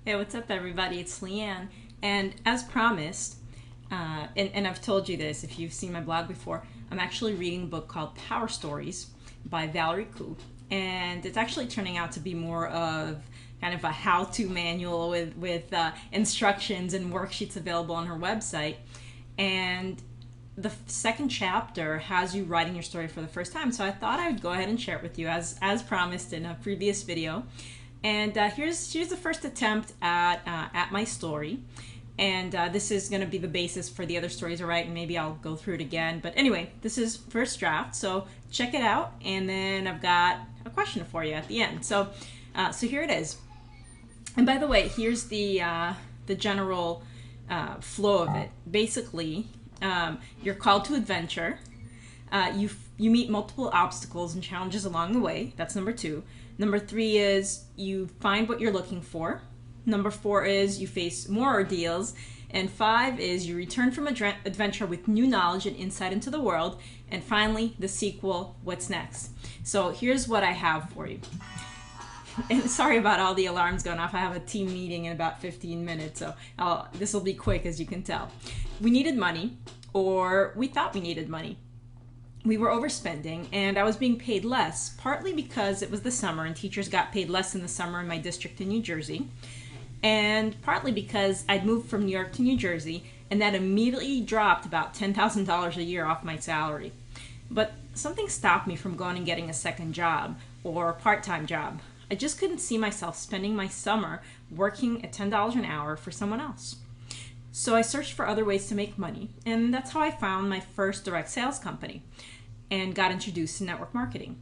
Hey, what's up, everybody? It's Leanne. And as promised, and I've told you this if you've seen my blog before, I'm actually reading a book called Power Stories by Valerie Khoo. And it's actually turning out to be more of kind of a how-to manual with instructions and worksheets available on her website. And the second chapter has you writing your story for the first time. So I thought I would go ahead and share it with you as promised in a previous video. And here's the first attempt at my story. And this is going to be the basis for the other stories I write, and maybe I'll go through it again. But anyway, this is first draft, so check it out. And then I've got a question for you at the end. So here it is. And by the way, here's the general flow of it. Basically, you're called to adventure. You meet multiple obstacles and challenges along the way. That's number 2. Number 3 is you find what you're looking for. Number 4 is you face more ordeals. And 5 is you return from adventure with new knowledge and insight into the world. And finally, the sequel, what's next? So here's what I have for you. And sorry about all the alarms going off. I have a team meeting in about 15 minutes, so this will be quick, as you can tell. We needed money, or we thought we needed money. We were overspending, and I was being paid less, partly because it was the summer and teachers got paid less in the summer in my district in New Jersey, and partly because I'd moved from New York to New Jersey, and that immediately dropped about $10,000 a year off my salary. But something stopped me from going and getting a second job or a part-time job. I just couldn't see myself spending my summer working at $10 an hour for someone else. So I searched for other ways to make money, and that's how I found my first direct sales company and got introduced to network marketing.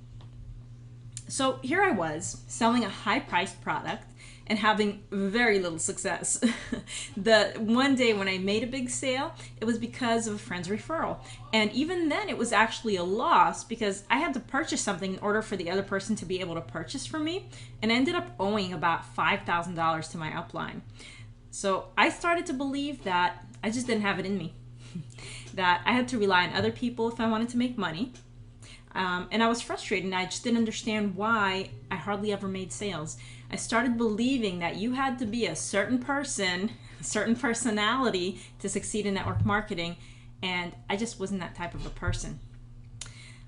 So here I was selling a high-priced product and having very little success. The one day when I made a big sale, it was because of a friend's referral. And even then it was actually a loss because I had to purchase something in order for the other person to be able to purchase from me, and I ended up owing about $5,000 to my upline. So I started to believe that I just didn't have it in me, that I had to rely on other people if I wanted to make money. And I was frustrated, and I just didn't understand why I hardly ever made sales. I started believing that you had to be a certain person, a certain personality to succeed in network marketing, and I just wasn't that type of a person.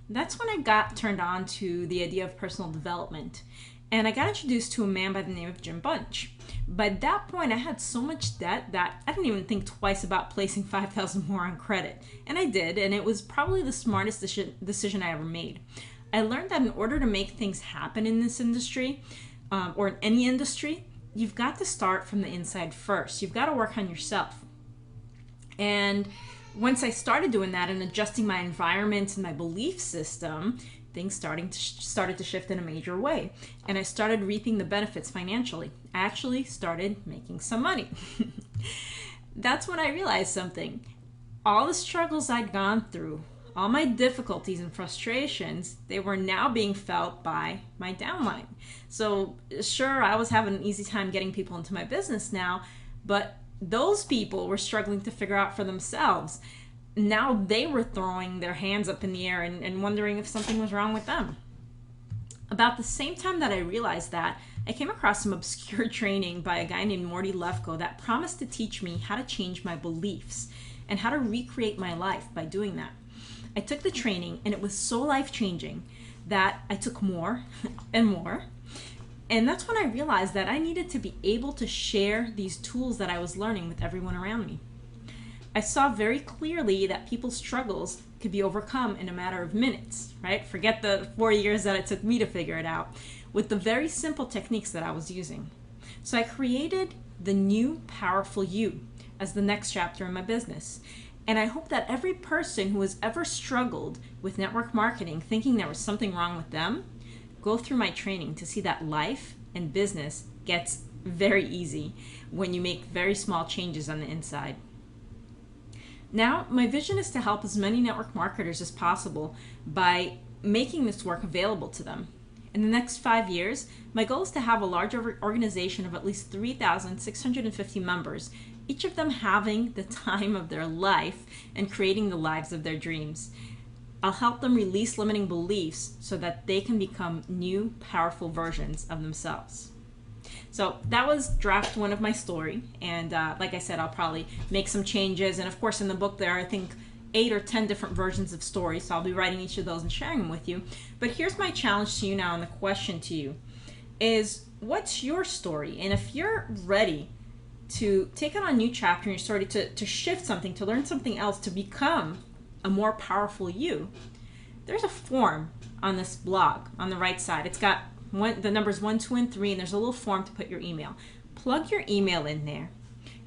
That's when I got turned on to the idea of personal development, and I got introduced to a man by the name of Jim Bunch. By that point, I had so much debt that I didn't even think twice about placing $5,000 more on credit. And I did, and it was probably the smartest decision I ever made. I learned that in order to make things happen in this industry, or in any industry, you've got to start from the inside first. You've got to work on yourself. And once I started doing that and adjusting my environment and my belief system, things started to shift in a major way, and I started reaping the benefits financially. I actually started making some money. That's when I realized something. All the struggles I'd gone through, all my difficulties and frustrations, they were now being felt by my downline. So sure, I was having an easy time getting people into my business now, but those people were struggling to figure out for themselves. Now they were throwing their hands up in the air and wondering if something was wrong with them. About the same time that I realized that, I came across some obscure training by a guy named Morty Lefko that promised to teach me how to change my beliefs and how to recreate my life by doing that. I took the training, and it was so life-changing that I took more and more. And that's when I realized that I needed to be able to share these tools that I was learning with everyone around me. I saw very clearly that people's struggles could be overcome in a matter of minutes, right? Forget the 4 years that it took me to figure it out, with the very simple techniques that I was using. So I created the new powerful you as the next chapter in my business. And I hope that every person who has ever struggled with network marketing, thinking there was something wrong with them, go through my training to see that life and business gets very easy when you make very small changes on the inside. Now, my vision is to help as many network marketers as possible by making this work available to them. In the next 5 years, my goal is to have a large organization of at least 3,650 members, each of them having the time of their life and creating the lives of their dreams. I'll help them release limiting beliefs so that they can become new, powerful versions of themselves. So that was draft 1 of my story, and like I said, I'll probably make some changes. And of course, in the book there are, I think, 8 or 10 different versions of stories, so I'll be writing each of those and sharing them with you. But here's my challenge to you now, and the question to you is, what's your story? And if you're ready to take on a new chapter in your story, to shift something, to learn something else, to become a more powerful you, there's a form on this blog on the right side. It's got the numbers 1, 2, and 3, and there's a little form to put your email. Plug your email in there,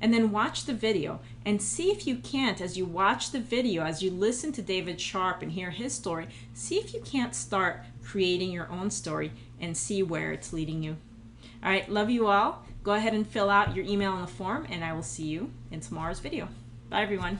and then watch the video and see if you can't, as you watch the video, as you listen to David Sharp and hear his story, see if you can't start creating your own story and see where it's leading you. All right, love you all. Go ahead and fill out your email in the form, and I will see you in tomorrow's video. Bye, everyone.